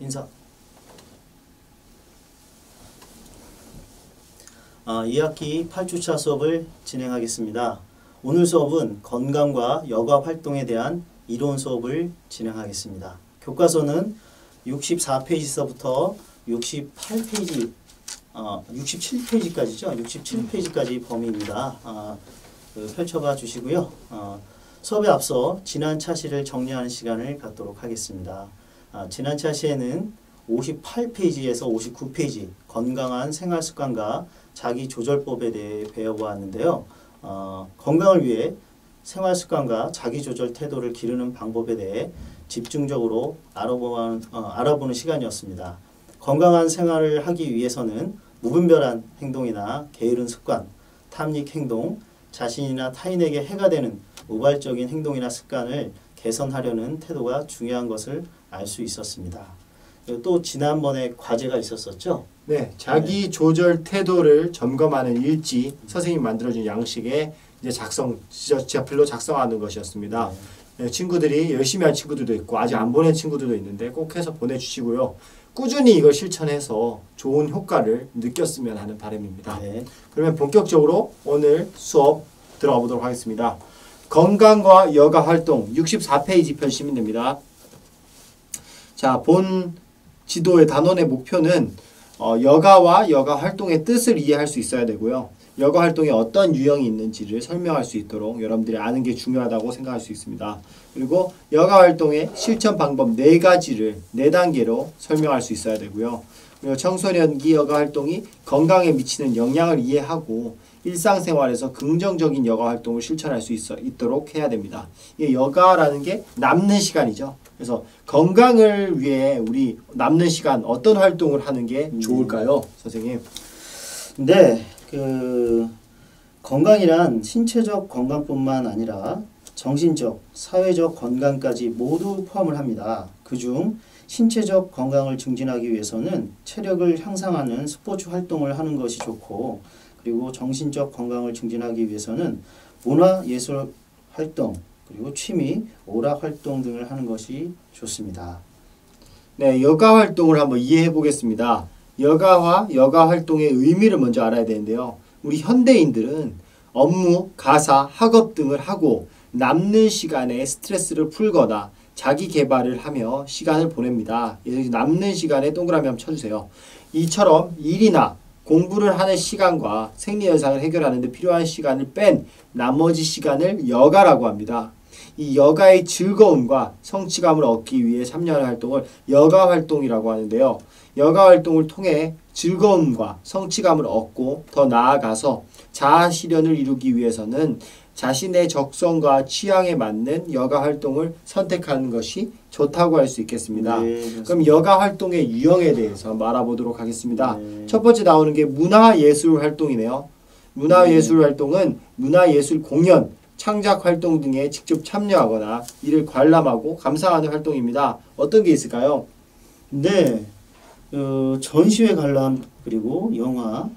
인사. 2학기 8주차 수업을 진행하겠습니다. 오늘 수업은 건강과 여가 활동에 대한 이론 수업을 진행하겠습니다. 교과서는 64페이지서부터 68페이지, 67페이지까지죠. 67페이지까지 범위입니다. 펼쳐봐 주시고요. 수업에 앞서 지난 차시를 정리하는 시간을 갖도록 하겠습니다. 지난 차시에는 58페이지에서 59페이지 건강한 생활습관과 자기조절법에 대해 배워보았는데요. 건강을 위해 생활습관과 자기조절 태도를 기르는 방법에 대해 집중적으로 알아보는 시간이었습니다. 건강한 생활을 하기 위해서는 무분별한 행동이나 게으른 습관, 탐닉 행동, 자신이나 타인에게 해가 되는 우발적인 행동이나 습관을 개선하려는 태도가 중요한 것을 알 수 있었습니다. 또 지난번에 과제가 있었었죠? 네, 자기 조절 태도를 점검하는 일지, 선생님이 만들어준 양식에 이제 지자필로 작성하는 것이었습니다. 네, 친구들이 열심히 한 친구들도 있고 아직 안 보낸 친구들도 있는데 꼭 해서 보내주시고요. 꾸준히 이걸 실천해서 좋은 효과를 느꼈으면 하는 바람입니다. 네. 그러면 본격적으로 오늘 수업 들어가 보도록 하겠습니다. 건강과 여가 활동 64페이지 펴시면 됩니다. 자, 본 지도의 단원의 목표는 여가와 여가 활동의 뜻을 이해할 수 있어야 되고요. 여가 활동에 어떤 유형이 있는지를 설명할 수 있도록 여러분들이 아는 게 중요하다고 생각할 수 있습니다. 그리고 여가 활동의 실천 방법 4가지를 4단계로 설명할 수 있어야 되고요. 그리고 청소년기 여가 활동이 건강에 미치는 영향을 이해하고 일상생활에서 긍정적인 여가 활동을 실천할 수 있도록 해야 됩니다. 이게 여가라는 게 남는 시간이죠. 그래서 건강을 위해 우리 남는 시간 어떤 활동을 하는 게 좋을까요, 선생님? 네, 건강이란 신체적 건강뿐만 아니라 정신적, 사회적 건강까지 모두 포함을 합니다. 그중 신체적 건강을 증진하기 위해서는 체력을 향상하는 스포츠 활동을 하는 것이 좋고, 그리고 정신적 건강을 증진하기 위해서는 문화, 예술 활동, 그리고 취미, 오락 활동 등을 하는 것이 좋습니다. 네, 여가 활동을 한번 이해해 보겠습니다. 여가와 여가 활동의 의미를 먼저 알아야 되는데요. 우리 현대인들은 업무, 가사, 학업 등을 하고 남는 시간에 스트레스를 풀거나 자기 개발을 하며 시간을 보냅니다. 남는 시간에 동그라미 한번 쳐주세요. 이처럼 일이나 공부를 하는 시간과 생리현상을 해결하는 데 필요한 시간을 뺀 나머지 시간을 여가라고 합니다. 이 여가의 즐거움과 성취감을 얻기 위해 참여하는 활동을 여가 활동이라고 하는데요. 여가 활동을 통해 즐거움과 성취감을 얻고 더 나아가서 자아 실현을 이루기 위해서는 자신의 적성과 취향에 맞는 여가 활동을 선택하는 것이 좋다고 할 수 있겠습니다. 네, 그럼 여가 활동의 유형에 대해서 한번 알아보도록 하겠습니다. 네. 첫 번째 나오는 게 문화예술 활동이네요. 문화예술 활동은 문화예술 공연, 창작 활동 등에 직접 참여하거나 이를 관람하고 감상하는 활동입니다. 어떤 게 있을까요? 네, 전시회 관람, 그리고 영화,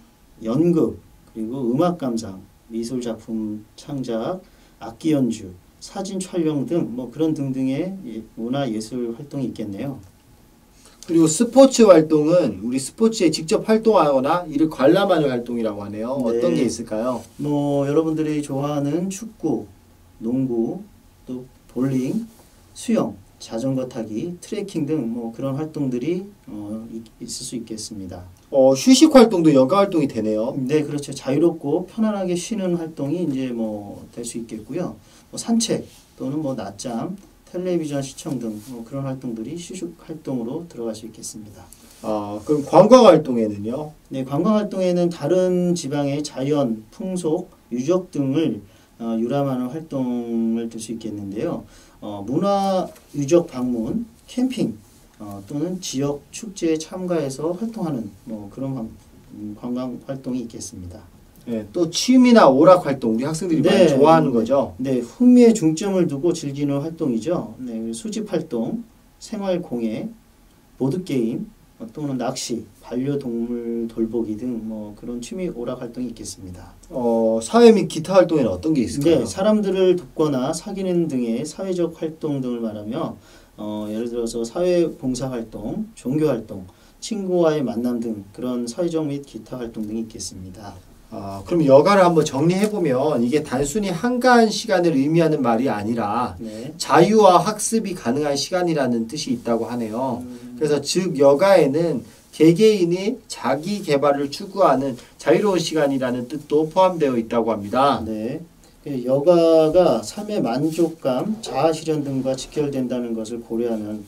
연극, 그리고 음악 감상, 미술 작품 창작, 악기 연주, 사진 촬영 등 뭐 그런 등등의 문화 예술 활동이 있겠네요. 그리고 스포츠 활동은 우리 스포츠에 직접 활동하거나 이를 관람하는 활동이라고 하네요. 네. 어떤 게 있을까요? 뭐 여러분들이 좋아하는 축구, 농구, 또 볼링, 수영, 자전거 타기, 트레킹 등 뭐 그런 활동들이 있을 수 있겠습니다. 휴식 활동도 여가 활동이 되네요. 네, 그렇죠. 자유롭고 편안하게 쉬는 활동이 이제 뭐 될 수 있겠고요. 뭐 산책 또는 뭐 낮잠, 텔레비전 시청 등 뭐 그런 활동들이 휴식 활동으로 들어갈 수 있겠습니다. 그럼 관광 활동에는요? 네, 관광 활동에는 다른 지방의 자연, 풍속, 유적 등을 유람하는 활동을 들 수 있겠는데요. 문화 유적 방문, 캠핑 또는 지역 축제에 참가해서 활동하는 뭐 그런 관광 활동이 있겠습니다. 네, 또 취미나 오락 활동 우리 학생들이 많이 좋아하는 거죠. 네, 흥미에 중점을 두고 즐기는 활동이죠. 네, 수집 활동, 생활 공예, 보드 게임, 또는 낚시, 반려동물 돌보기 등 뭐 그런 취미 오락 활동이 있겠습니다. 사회 및 기타 활동에는 어떤 게 있을까요? 네, 사람들을 돕거나 사귀는 등의 사회적 활동 등을 말하며 예를 들어서 사회 봉사 활동, 종교 활동, 친구와의 만남 등 그런 사회적 및 기타 활동 등이 있겠습니다. 그럼 여가를 한번 정리해보면 이게 단순히 한가한 시간을 의미하는 말이 아니라 네. 자유와 학습이 가능한 시간이라는 뜻이 있다고 하네요. 그래서 즉 여가에는 개개인이 자기 개발을 추구하는 자유로운 시간이라는 뜻도 포함되어 있다고 합니다. 네. 여가가 삶의 만족감, 자아 실현 등과 직결된다는 것을 고려하는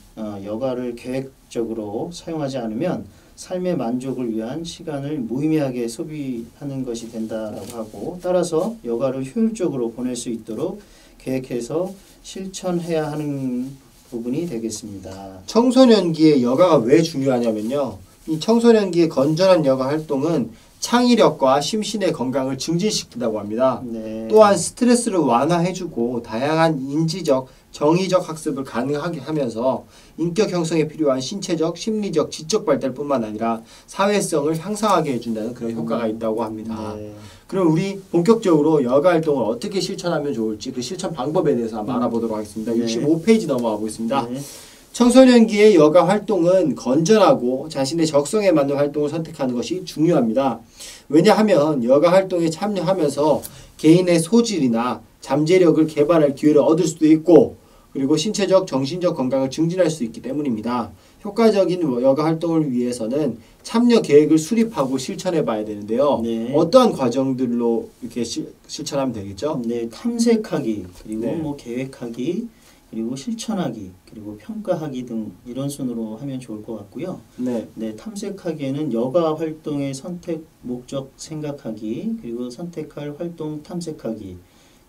여가를 계획적으로 사용하지 않으면 삶의 만족을 위한 시간을 무의미하게 소비하는 것이 된다라고 하고, 따라서 여가를 효율적으로 보낼 수 있도록 계획해서 실천해야 하는 부분이 되겠습니다. 청소년기에 여가가 왜 중요하냐면요. 이 청소년기의 건전한 여가 활동은 창의력과 심신의 건강을 증진시킨다고 합니다. 네. 또한 스트레스를 완화해주고 다양한 인지적, 정의적 학습을 가능하게 하면서 인격 형성에 필요한 신체적, 심리적, 지적 발달뿐만 아니라 사회성을 향상하게 해준다는 그런 효과가 있다고 합니다. 네. 그럼 우리 본격적으로 여가 활동을 어떻게 실천하면 좋을지 그 실천 방법에 대해서 한번 알아보도록 하겠습니다. 네. 65페이지 넘어가 보겠습니다. 네. 청소년기의 여가 활동은 건전하고 자신의 적성에 맞는 활동을 선택하는 것이 중요합니다. 왜냐하면 여가 활동에 참여하면서 개인의 소질이나 잠재력을 개발할 기회를 얻을 수도 있고, 그리고 신체적, 정신적 건강을 증진할 수 있기 때문입니다. 효과적인 여가 활동을 위해서는 참여 계획을 수립하고 실천해 봐야 되는데요. 네. 어떠한 과정들로 이렇게 실천하면 되겠죠? 네, 탐색하기, 그리고 네. 뭐 계획하기, 그리고 실천하기, 그리고 평가하기 등 이런 순으로 하면 좋을 것 같고요. 네. 네, 탐색하기에는 여가 활동의 선택 목적 생각하기, 그리고 선택할 활동 탐색하기,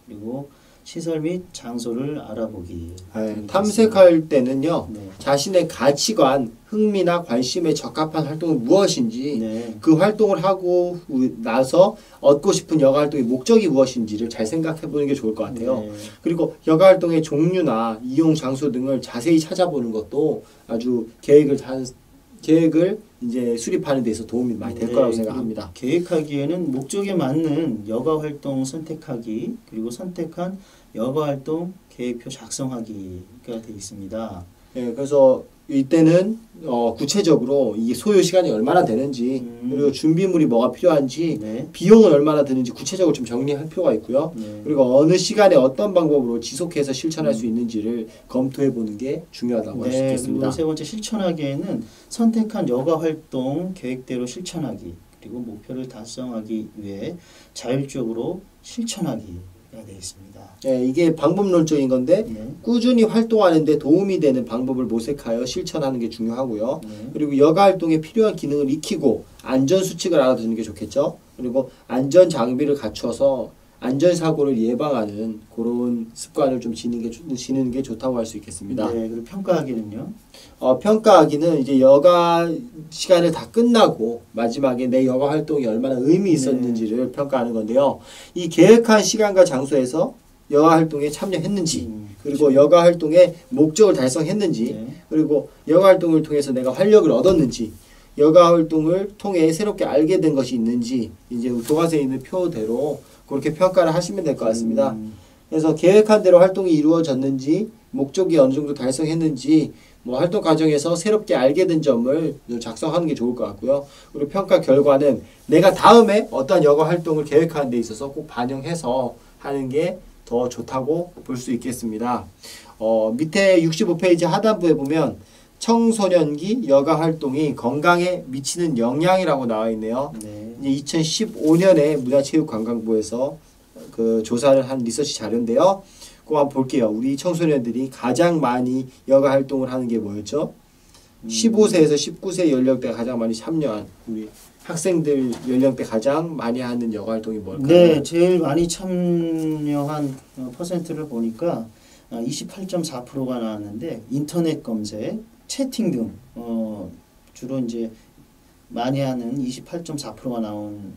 그리고 시설 및 장소를 알아보기. 등이 탐색할 때는요. 네. 자신의 가치관, 흥미나 관심에 적합한 활동이 무엇인지, 네. 그 활동을 하고 나서 얻고 싶은 여가 활동의 목적이 무엇인지를 잘 생각해 보는 게 좋을 것 같아요. 네. 그리고 여가 활동의 종류나 이용 장소 등을 자세히 찾아보는 것도 아주 계획을 이제 수립하는 데 있어서 도움이 많이 될 거라고 생각합니다. 계획하기에는 목적에 맞는 여가 활동 선택하기, 그리고 선택한 여가 활동 계획표 작성하기가 되어 있습니다. 네, 그래서 이때는 구체적으로 이게 소요 시간이 얼마나 되는지, 그리고 준비물이 뭐가 필요한지, 네. 비용은 얼마나 드는지 구체적으로 좀 정리할 필요가 있고요. 네. 그리고 어느 시간에 어떤 방법으로 지속해서 실천할 수 있는지를 검토해 보는 게 중요하다고 할 수 네, 있겠습니다. 그리고 세 번째 실천하기에는 선택한 여가 활동 계획대로 실천하기, 그리고 목표를 달성하기 위해 자율적으로 실천하기가 되어 있습니다. 네, 이게 방법론적인 건데 네. 꾸준히 활동하는 데 도움이 되는 방법을 모색하여 실천하는 게 중요하고요. 네. 그리고 여가 활동에 필요한 기능을 익히고 안전 수칙을 알아두는 게 좋겠죠. 그리고 안전 장비를 갖춰서 안전사고를 예방하는 그런 습관을 좀 지니는 게 좋다고 할 수 있겠습니다. 네, 그리고 평가하기는요? 평가하기는 이제 여가 시간을 다 끝나고 마지막에 내 여가 활동이 얼마나 의미 있었는지를 평가하는 건데요. 이 계획한 시간과 장소에서 여가 활동에 참여했는지, 그리고 여가 활동의 목적을 달성했는지, 네. 그리고 여가 활동을 통해서 내가 활력을 얻었는지, 여가 활동을 통해 새롭게 알게 된 것이 있는지, 이제 도화서에 있는 표대로 그렇게 평가를 하시면 될 것 같습니다. 그래서 계획한 대로 활동이 이루어졌는지, 목적이 어느 정도 달성했는지, 뭐 활동 과정에서 새롭게 알게 된 점을 작성하는 게 좋을 것 같고요. 그리고 평가 결과는 내가 다음에 어떤 여가 활동을 계획하는 데 있어서 꼭 반영해서 하는 게 더 좋다고 볼 수 있겠습니다. 밑에 65페이지 하단부에 보면 청소년기 여가 활동이 건강에 미치는 영향이라고 나와 있네요. 네. 이제 2015년에 문화체육관광부에서 그 조사를 한 리서치 자료인데요. 그거 한번 볼게요. 우리 청소년들이 가장 많이 여가 활동을 하는 게 뭐였죠? 15세에서 19세 연령대가 가장 많이 참여한 우리 학생들 연령대 가장 많이 하는 여가 활동이 뭘까요? 네, 제일 많이 참여한 퍼센트를 보니까 28.4%가 나왔는데 인터넷 검색, 채팅 등 주로 이제 많이 하는 28.4%가 나온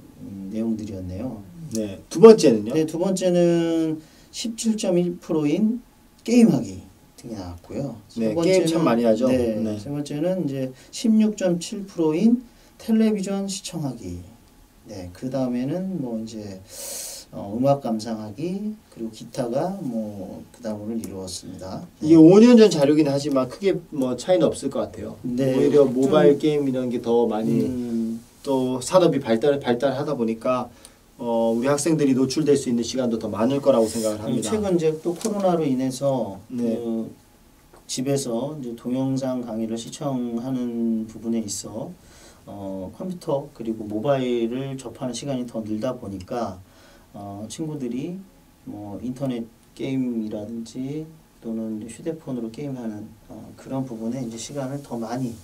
내용들이었네요. 네, 두 번째는요? 네, 두 번째는 17.1%인 게임하기 등이 나왔고요. 네, 게임 참 많이 하죠. 네, 네. 세 번째는 이제 16.7%인 텔레비전 시청하기. 네, 그 다음에는 뭐 이제 음악 감상하기 그리고 기타가 그다음으로 이루었습니다. 이게 5년 전 자료긴 하지만 크게 뭐 차이는 없을 것 같아요. 네. 오히려 모바일 게임 이런 게 더 많이 또 산업이 발달하다 보니까 우리 학생들이 노출될 수 있는 시간도 더 많을 거라고 생각을 합니다. 최근 이제 또 코로나로 인해서 네. 집에서 이제 동영상 강의를 시청하는 부분에 있어 컴퓨터 그리고 모바일을 접하는 시간이 더 늘다 보니까 친구들이 인터넷 게임이라든지 또는 휴대폰으로 게임하는 그런 부분에 이제 시간을 더 많이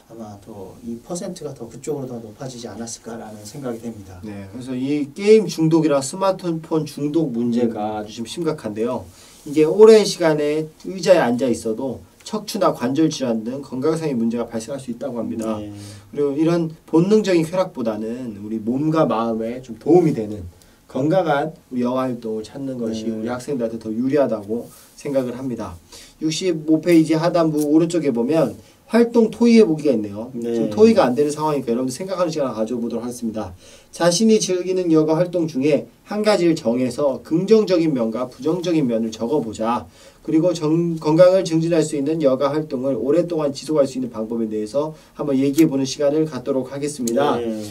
아마 더 이 퍼센트가 더 그쪽으로 더 높아지지 않았을까라는 생각이 됩니다. 네, 그래서 이 게임 중독이랑 스마트폰 중독 문제가 아주 지금 심각한데요. 이게 오랜 시간에 의자에 앉아 있어도 척추나 관절 질환 등 건강상의 문제가 발생할 수 있다고 합니다. 네. 그리고 이런 본능적인 쾌락보다는 우리 몸과 마음에 좀 도움이 되는 건강한 우리 여가 활동을 찾는 것이 우리 학생들한테 더 유리하다고 생각을 합니다. 65페이지 하단부 오른쪽에 보면 활동 토의해 보기가 있네요. 네. 지금 토의가 안 되는 상황이니까 여러분들 생각하는 시간을 가져보도록 하겠습니다. 자신이 즐기는 여가 활동 중에 한 가지를 정해서 긍정적인 면과 부정적인 면을 적어보자. 그리고 건강을 증진할 수 있는 여가 활동을 오랫동안 지속할 수 있는 방법에 대해서 한번 얘기해보는 시간을 갖도록 하겠습니다. 네.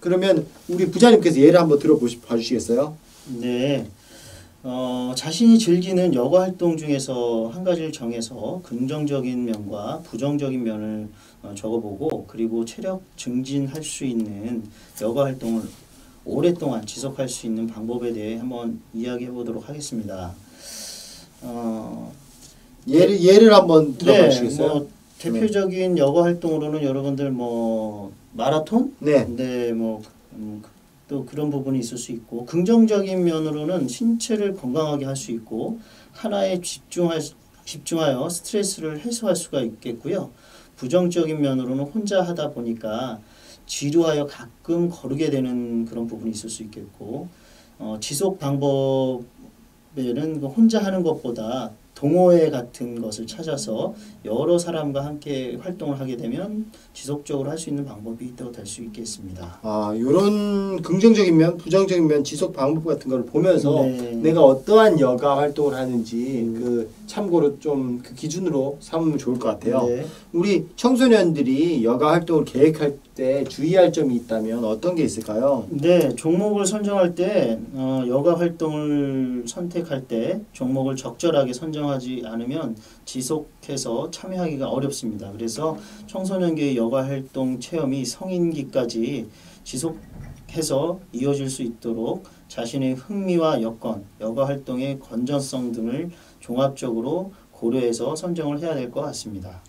그러면 우리 부장님께서 예를 한번 봐주시겠어요? 네. 자신이 즐기는 여가 활동 중에서 한 가지를 정해서 긍정적인 면과 부정적인 면을 적어보고 그리고 체력 증진할 수 있는 여가 활동을 오랫동안 지속할 수 있는 방법에 대해 한번 이야기해 보도록 하겠습니다. 예를 한번 들어봐 네, 주시겠어요? 대표적인 여가 활동으로는 여러분들 마라톤? 네. 네, 또 그런 부분이 있을 수 있고 긍정적인 면으로는 신체를 건강하게 할 수 있고 하나에 집중하여 스트레스를 해소할 수가 있겠고요. 부정적인 면으로는 혼자 하다 보니까 지루하여 가끔 거르게 되는 그런 부분이 있을 수 있겠고 지속 방법에는 혼자 하는 것보다 동호회 같은 것을 찾아서 여러 사람과 함께 활동을 하게 되면 지속적으로 할 수 있는 방법이 또 될 수 있겠습니다. 이런 긍정적인 면, 부정적인 면, 지속 방법 같은 걸 보면서 네. 내가 어떠한 여가 활동을 하는지 참고로 좀 그 기준으로 삼으면 좋을 것 같아요. 네. 우리 청소년들이 여가 활동을 계획할 때 주의할 점이 있다면 어떤 게 있을까요? 네, 종목을 선정할 때 여가 활동을 선택할 때 종목을 적절하게 선정하지 않으면 지속해서 참여하기가 어렵습니다. 그래서 청소년기의 여가 활동 체험이 성인기까지 지속해서 이어질 수 있도록 자신의 흥미와 여건, 여가 활동의 건전성 등을 종합적으로 고려해서 선정을 해야 될 것 같습니다.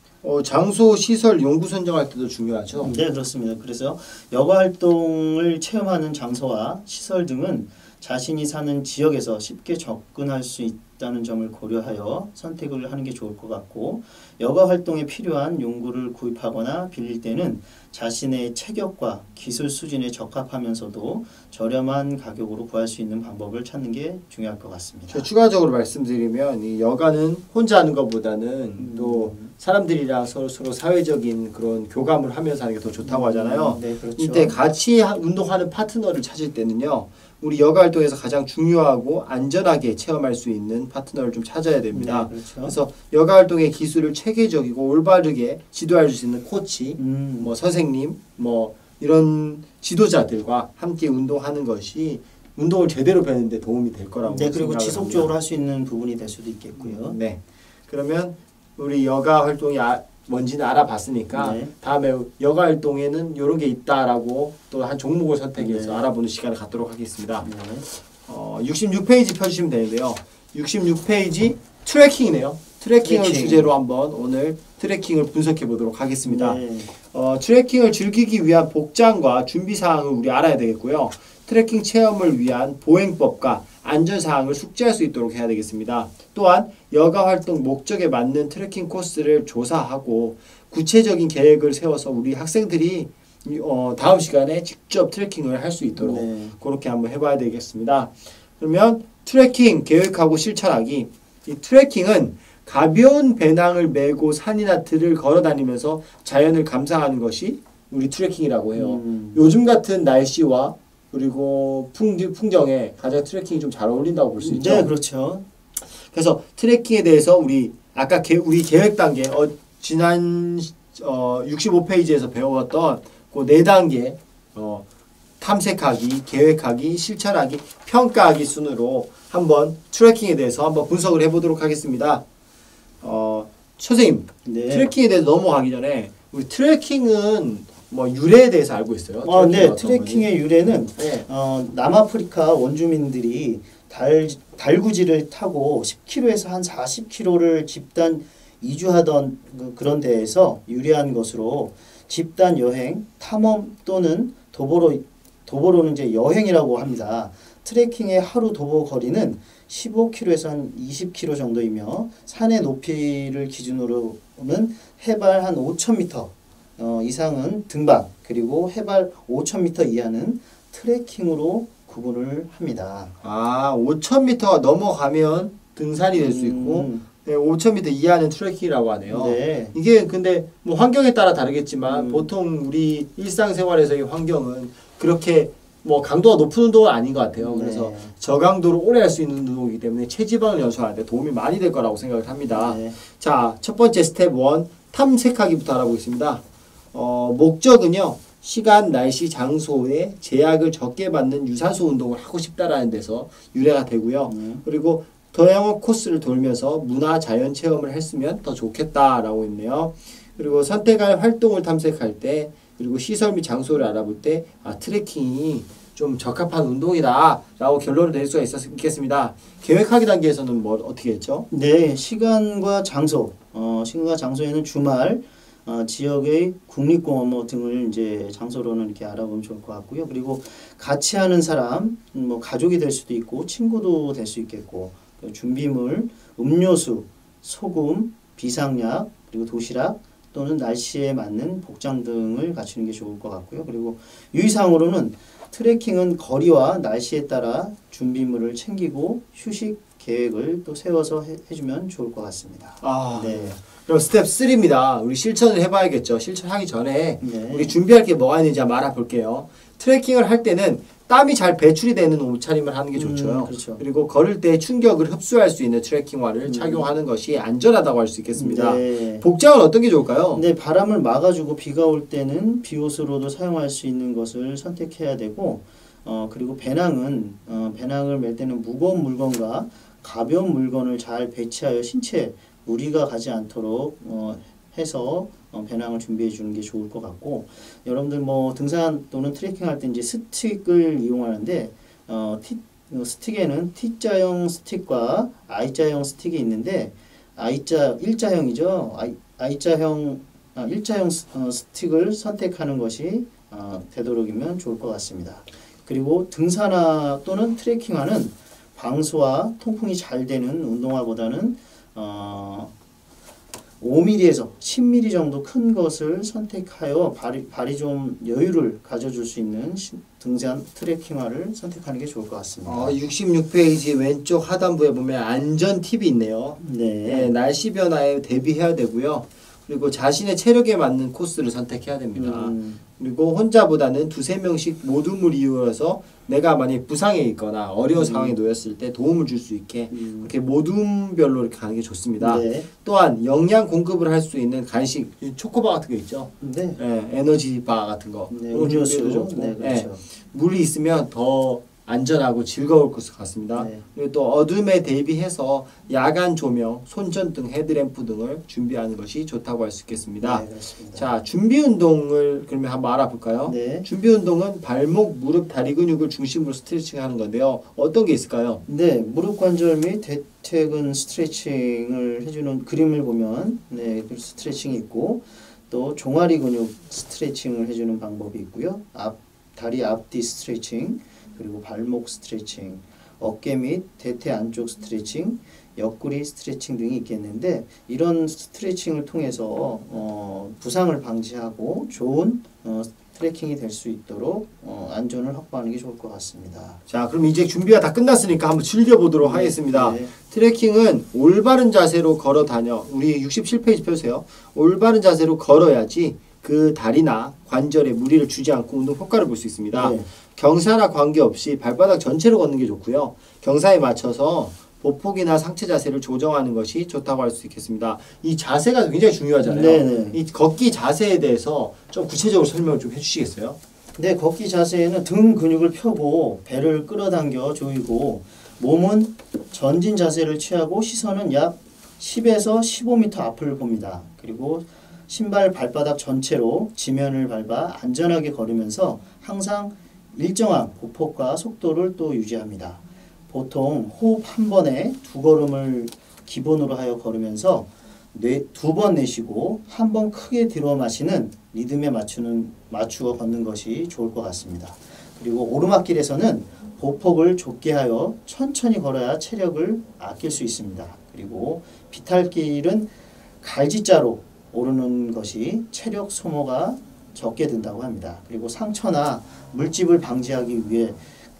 장소, 시설, 용구 선정할 때도 중요하죠? 네, 그렇습니다. 그래서 여가 활동을 체험하는 장소와 시설 등은 자신이 사는 지역에서 쉽게 접근할 수 있다는 점을 고려하여 선택을 하는 게 좋을 것 같고 여가 활동에 필요한 용구를 구입하거나 빌릴 때는 자신의 체격과 기술 수준에 적합하면서도 저렴한 가격으로 구할 수 있는 방법을 찾는 게 중요할 것 같습니다. 추가적으로 말씀드리면 이 여가는 혼자 하는 것보다는 또 사람들이랑 서로 사회적인 그런 교감을 하면서 하는 게 더 좋다고 하잖아요. 네, 그렇죠. 이때 같이 운동하는 파트너를 찾을 때는요. 우리 여가 활동에서 가장 중요하고 안전하게 체험할 수 있는 파트너를 좀 찾아야 됩니다. 네, 그렇죠. 그래서 여가 활동의 기술을 체계적이고 올바르게 지도할 수 있는 코치, 선생님, 이런 지도자들과 함께 운동하는 것이 운동을 제대로 배우는데 도움이 될 거라고 네, 그리고 생각을 지속적으로 합니다. 할 수 있는 부분이 될 수도 있겠고요. 네. 그러면 우리 여가 활동이 뭔지는 알아봤으니까 네. 다음에 여가 활동에는 이런 게 있다라고 또 한 종목을 선택해서 알아보는 시간을 갖도록 하겠습니다. 네. 66페이지 펴주시면 되는데요. 66페이지 트래킹이네요. 트래킹을 주제로 한번 오늘 트래킹을 분석해 보도록 하겠습니다. 네. 트래킹을 즐기기 위한 복장과 준비 사항을 우리 알아야 되겠고요. 트래킹 체험을 위한 보행법과 안전 사항을 숙지할 수 있도록 해야 되겠습니다. 또한 여가 활동 목적에 맞는 트래킹 코스를 조사하고 구체적인 계획을 세워서 우리 학생들이 다음 시간에 직접 트래킹을 할 수 있도록 그렇게 한번 해봐야 되겠습니다. 그러면 트래킹 계획하고 실천하기. 이 트래킹은 가벼운 배낭을 메고 산이나 들을 걸어 다니면서 자연을 감상하는 것이 우리 트래킹이라고 해요. 요즘 같은 날씨와 그리고 풍경에 가장 트레킹이 좀 잘 어울린다고 볼 수 있죠. 네, 그렇죠. 그래서 트레킹에 대해서 우리 아까 우리 계획 단계 지난 65페이지에서 배웠던 그 네 단계 탐색하기, 계획하기, 실천하기, 평가하기 순으로 한번 트레킹에 대해서 한번 분석을 해보도록 하겠습니다. 선생님, 네. 트레킹에 대해서 넘어가기 전에 우리 트레킹은 뭐 유래에 대해서 알고 있어요? 네, 트레킹의 유래는 네. 남아프리카 원주민들이 달구지를 타고 10km에서 한 40km를 집단 이주하던 그런 데에서 유래한 것으로 집단 여행, 탐험 또는 도보로는 이제 여행이라고 합니다. 트레킹의 하루 도보 거리는 15km에서 한 20km 정도이며 산의 높이를 기준으로는 해발 한 5,000m 이상은 등반, 그리고 해발 5,000m 이하는 트레킹으로 구분을 합니다. 5,000m가 넘어가면 등산이 될 수 있고 5,000m 이하는 트레킹이라고 하네요. 네. 이게 근데 뭐 환경에 따라 다르겠지만 보통 우리 일상생활에서의 환경은 그렇게 뭐 강도가 높은 운동은 아닌 것 같아요. 그래서 네. 저강도로 오래 할 수 있는 운동이기 때문에 체지방을 연소하는 데 도움이 많이 될 거라고 생각을 합니다. 네. 자, 첫 번째 스텝 1 탐색하기부터 알아보겠습니다. 목적은요. 시간, 날씨, 장소에 제약을 적게 받는 유산소 운동을 하고 싶다라는 데서 유래가 되고요. 그리고 다양한 코스를 돌면서 문화, 자연 체험을 했으면 더 좋겠다라고 했네요. 그리고 선택할 활동을 탐색할 때, 그리고 시설 및 장소를 알아볼 때, 트레킹이 좀 적합한 운동이다라고 결론을 낼 수가 있겠습니다. 계획하기 단계에서는 뭐 어떻게 했죠? 네, 시간과 장소에는 주말, 지역의 국립공원 뭐 등을 이제 장소로는 이렇게 알아보면 좋을 것 같고요. 그리고 같이 하는 사람, 뭐 가족이 될 수도 있고 친구도 될 수 있겠고, 준비물, 음료수, 소금, 비상약, 그리고 도시락 또는 날씨에 맞는 복장 등을 갖추는 게 좋을 것 같고요. 그리고 유의사항으로는 트레킹은 거리와 날씨에 따라 준비물을 챙기고 휴식 계획을 또 세워서 해주면 좋을 것 같습니다. 네. 그럼 스텝 3입니다. 우리 실천을 해봐야겠죠. 실천하기 전에 네. 우리 준비할 게 뭐가 있는지 한번 알아볼게요. 트레킹을 할 때는 땀이 잘 배출이 되는 옷차림을 하는 게 좋죠. 그렇죠. 그리고 걸을 때 충격을 흡수할 수 있는 트레킹화를 착용하는 것이 안전하다고 할 수 있겠습니다. 네. 복장은 어떤 게 좋을까요? 네, 바람을 막아주고 비가 올 때는 비옷으로도 사용할 수 있는 것을 선택해야 되고, 그리고 배낭을 멜 때는 무거운 물건과 가벼운 물건을 잘 배치하여 신체에 무리가 가지 않도록 해서 배낭을 준비해 주는 게 좋을 것 같고, 여러분들 뭐 등산 또는 트레킹 할 때 이제 스틱을 이용하는데 스틱에는 T자형 스틱과 I자형 스틱이 있는데 일자형이죠. 일자형 스틱을 선택하는 것이 되도록이면 좋을 것 같습니다. 그리고 등산화 또는 트레킹화는 방수와 통풍이 잘 되는 운동화보다는 5mm에서 10mm 정도 큰 것을 선택하여 발이 좀 여유를 가져줄 수 있는 등산 트레킹화를 선택하는 게 좋을 것 같습니다. 66페이지 왼쪽 하단부에 보면 안전 팁이 있네요. 네. 날씨 변화에 대비해야 되고요. 그리고 자신의 체력에 맞는 코스를 선택해야 됩니다. 그리고 혼자보다는 2-3명씩 모둠을 이용해서 내가 만약 부상에 있거나 어려운 상황에 놓였을 때 도움을 줄 수 있게 이렇게 모둠별로 이렇게 가는 게 좋습니다. 네. 또한 영양 공급을 할 수 있는 간식, 초코바 같은 거 있죠. 네. 에너지바 같은 거. 네, 그런 거 음료수. 준비해도 좋고. 네, 그렇죠. 물이 있으면 더 안전하고 즐거울 것 같습니다. 네. 그리고 또 어둠에 대비해서 야간 조명, 손전등, 헤드램프 등을 준비하는 것이 좋다고 할 수 있겠습니다. 네, 그렇습니다. 자, 준비 운동을 그러면 한번 알아볼까요? 네. 준비 운동은 발목, 무릎, 다리 근육을 중심으로 스트레칭하는 건데요. 어떤 게 있을까요? 네, 무릎 관절 및 대퇴근 스트레칭을 해주는 그림을 보면 그 스트레칭이 있고, 또 종아리 근육 스트레칭을 해주는 방법이 있고요. 다리 앞뒤 스트레칭, 그리고 발목 스트레칭, 어깨 및 대퇴 안쪽 스트레칭, 옆구리 스트레칭 등이 있겠는데, 이런 스트레칭을 통해서 부상을 방지하고 좋은 트레킹이 될 수 있도록 안전을 확보하는 게 좋을 것 같습니다. 자, 그럼 이제 준비가 다 끝났으니까 한번 즐겨보도록 하겠습니다. 네. 트레킹은 올바른 자세로 걸어 다녀. 우리 67페이지 펴주세요. 올바른 자세로 걸어야지 그 다리나 관절에 무리를 주지 않고 운동 효과를 볼 수 있습니다. 네. 경사나 관계없이 발바닥 전체로 걷는 게 좋고요. 경사에 맞춰서 보폭이나 상체 자세를 조정하는 것이 좋다고 할 수 있겠습니다. 이 자세가 굉장히 중요하잖아요. 네네. 이 걷기 자세에 대해서 좀 구체적으로 설명을 좀 해주시겠어요? 네, 걷기 자세에는 등 근육을 펴고 배를 끌어당겨 조이고 몸은 전진 자세를 취하고 시선은 약 10에서 15m 앞을 봅니다. 그리고 신발 발바닥 전체로 지면을 밟아 안전하게 걸으면서 항상 일정한 보폭과 속도를 또 유지합니다. 보통 호흡 한 번에 두 걸음을 기본으로 하여 걸으면서 두 번 내쉬고 한 번 크게 들어 마시는 리듬에 맞추어 걷는 것이 좋을 것 같습니다. 그리고 오르막길에서는 보폭을 좁게 하여 천천히 걸어야 체력을 아낄 수 있습니다. 그리고 비탈길은 갈지자로 오르는 것이 체력 소모가 적게 든다고 합니다. 그리고 상처나 물집을 방지하기 위해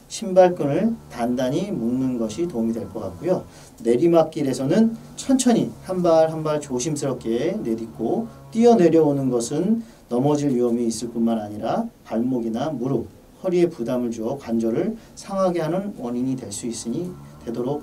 신발끈을 단단히 묶는 것이 도움이 될 것 같고요. 내리막길에서는 천천히 한 발 한 발 조심스럽게 내딛고 뛰어내려오는 것은 넘어질 위험이 있을 뿐만 아니라 발목이나 무릎, 허리에 부담을 주어 관절을 상하게 하는 원인이 될 수 있으니 되도록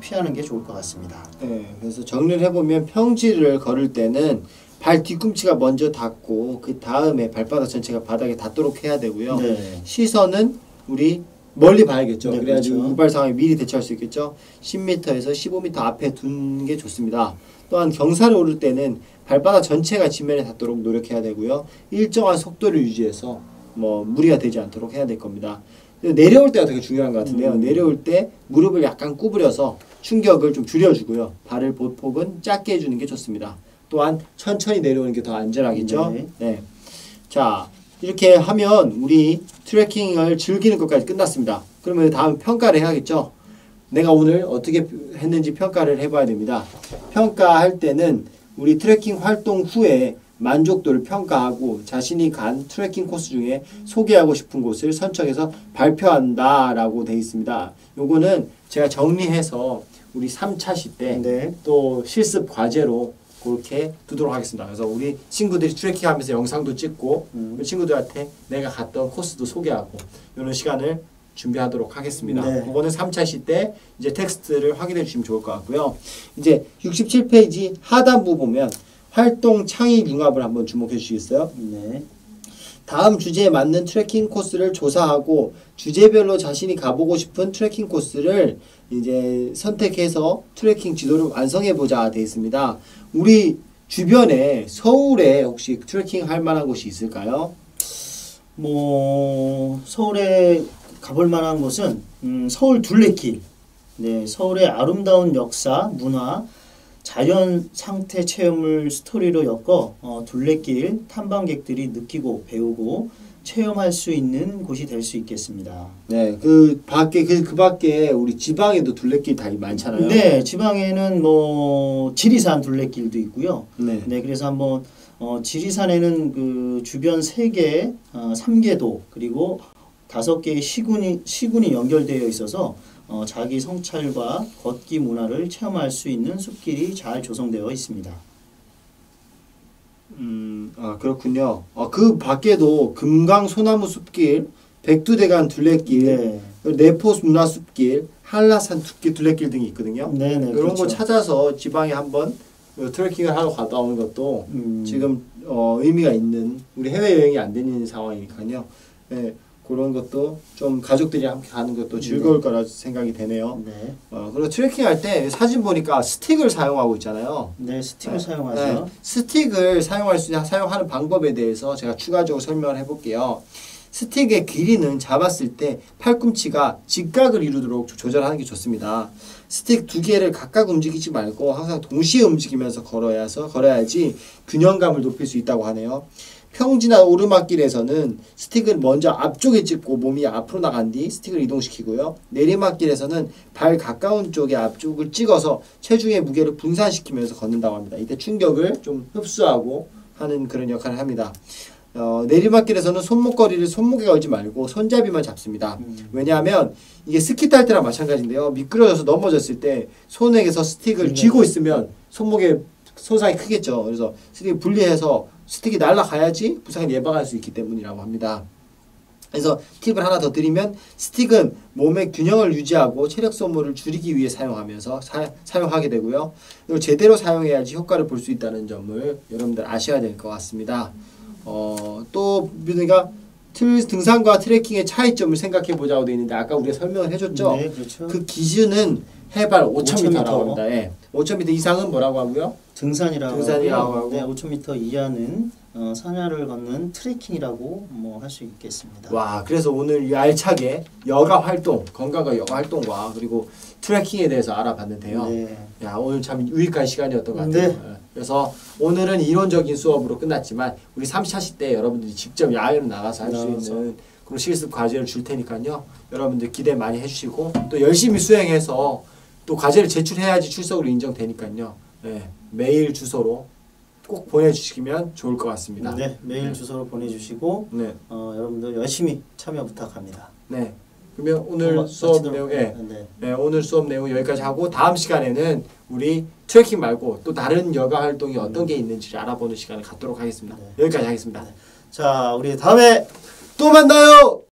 피하는 게 좋을 것 같습니다. 네, 그래서 정리를 해보면 평지를 걸을 때는 발 뒤꿈치가 먼저 닿고 그 다음에 발바닥 전체가 바닥에 닿도록 해야 되고요. 네. 시선은 우리 멀리 봐야겠죠. 네, 그래야지 그렇죠. 우발 상황에 미리 대처할 수 있겠죠. 10m에서 15m 앞에 두는 게 좋습니다. 또한 경사를 오를 때는 발바닥 전체가 지면에 닿도록 노력해야 되고요. 일정한 속도를 유지해서 무리가 되지 않도록 해야 될 겁니다. 내려올 때가 되게 중요한 것 같은데요. 내려올 때 무릎을 약간 구부려서 충격을 좀 줄여주고요. 발을 보폭은 작게 해주는 게 좋습니다. 또한 천천히 내려오는 게 더 안전하겠죠. 네. 네. 자, 이렇게 하면 우리 트레킹을 즐기는 것까지 끝났습니다. 그러면 다음 평가를 해야겠죠. 내가 오늘 어떻게 했는지 평가를 해봐야 됩니다. 평가할 때는 우리 트레킹 활동 후에 만족도를 평가하고 자신이 간 트레킹 코스 중에 소개하고 싶은 곳을 선정해서 발표한다라고 되어 있습니다. 요거는 제가 정리해서 우리 3차시 때 네. 또 실습 과제로 그렇게 두도록 하겠습니다. 그래서 우리 친구들이 트레킹하면서 영상도 찍고 그 친구들한테 내가 갔던 코스도 소개하고 이런 시간을 준비하도록 하겠습니다. 네. 그거는 3차시 때 이제 텍스트를 확인해 주시면 좋을 것 같고요. 이제 67페이지 하단부 보면 활동 창의 융합을 한번 주목해 주시겠어요? 네. 다음 주제에 맞는 트레킹 코스를 조사하고 주제별로 자신이 가보고 싶은 트레킹 코스를 이제 선택해서 트레킹 지도를 완성해 보자 되어 있습니다. 우리 주변에 서울에 혹시 트레킹 할 만한 곳이 있을까요? 서울에 가볼 만한 곳은 서울 둘레길. 네, 서울의 아름다운 역사, 문화, 자연 상태 체험을 스토리로 엮어 둘레길 탐방객들이 느끼고 배우고 체험할 수 있는 곳이 될 수 있겠습니다. 네, 그 밖에 우리 지방에도 둘레길 다 많잖아요. 네, 지방에는 지리산 둘레길도 있고요. 네. 네, 그래서 한번 지리산에는 그 주변 3개, 3개도 그리고 5개의 시군이 연결되어 있어서 자기 성찰과 걷기 문화를 체험할 수 있는 숲길이 잘 조성되어 있습니다. 그렇군요. 그 밖에도 금강 소나무 숲길, 백두대간 둘레길, 네. 내포 문화 숲길, 한라산 둘레길 등이 있거든요. 네네. 이런 그렇죠. 거 찾아서 지방에 한번 트레킹을 하러 갔다 오는 것도 지금 의미가 있는 우리 해외 여행이 안 되는 상황이니까요. 네, 그런 것도 좀 가족들이 함께 가는 것도 즐거울 거라 생각이 되네요. 네. 그리고 트레킹 할 때 사진 보니까 스틱을 사용하고 있잖아요. 네, 스틱을 네. 사용하죠. 네. 스틱을 사용하는 방법에 대해서 제가 추가적으로 설명을 해볼게요. 스틱의 길이는 잡았을 때 팔꿈치가 직각을 이루도록 조절하는 게 좋습니다. 스틱 2개를 각각 움직이지 말고 항상 동시에 움직이면서 걸어야지 균형감을 높일 수 있다고 하네요. 평지나 오르막길에서는 스틱을 먼저 앞쪽에 짚고 몸이 앞으로 나간 뒤 스틱을 이동시키고요. 내리막길에서는 발 가까운 쪽에 앞쪽을 찍어서 체중의 무게를 분산시키면서 걷는다고 합니다. 이때 충격을 좀 흡수하고 하는 그런 역할을 합니다. 내리막길에서는 손목에 걸지 말고 손잡이만 잡습니다. 왜냐하면 이게 스키 탈 때랑 마찬가지인데요. 미끄러져서 넘어졌을 때 손에서 스틱을 쥐고 있으면 손목에 손상이 크겠죠. 그래서 스틱 분리해서 스틱이 날아가야지 부상을 예방할 수 있기 때문이라고 합니다. 그래서 팁을 하나 더 드리면 스틱은 몸의 균형을 유지하고 체력 소모를 줄이기 위해 사용하면서 사용하게 되고요. 그리고 제대로 사용해야지 효과를 볼 수 있다는 점을 여러분들 아셔야 될 것 같습니다. 또 우리가 등산과 트레킹의 차이점을 생각해 보자고 되어 있는데 아까 우리가 설명을 해줬죠. 네, 그렇죠. 그 기준은 해발 5,000m라고 5,000m. 합니다. 예. 5,000m 이상은 뭐라고 하고요? 등산이라고 하고. 네, 5,000m 이하는 산야를 걷는 트레킹이라고 뭐 할 수 있겠습니다. 와, 그래서 오늘 이 알차게 여가 활동, 건강과 여가 활동과 그리고 트레킹에 대해서 알아봤는데요. 네. 야, 오늘 참 유익한 시간이었던 것 같아요. 네. 예. 그래서 오늘은 이론적인 수업으로 끝났지만 우리 3차시 때 여러분들이 직접 야외로 나가서 할 수 있는 그런 실습 과제를 줄 테니까요. 여러분들 기대 많이 해주시고 또 열심히 수행해서 또 과제를 제출해야지 출석으로 인정되니까요. 예. 메일 주소로 꼭 보내주시면 좋을 것 같습니다. 네, 메일 주소로 보내주시고 네. 여러분들 열심히 참여 부탁합니다. 네. 그러면 오늘 수업 내용, 네. 네, 오늘 수업 내용 여기까지 하고 다음 시간에는 우리 트레킹 말고 또 다른 여가 활동이 어떤 게 있는지 알아보는 시간을 갖도록 하겠습니다. 네. 여기까지 하겠습니다. 자, 우리 다음에 또 만나요.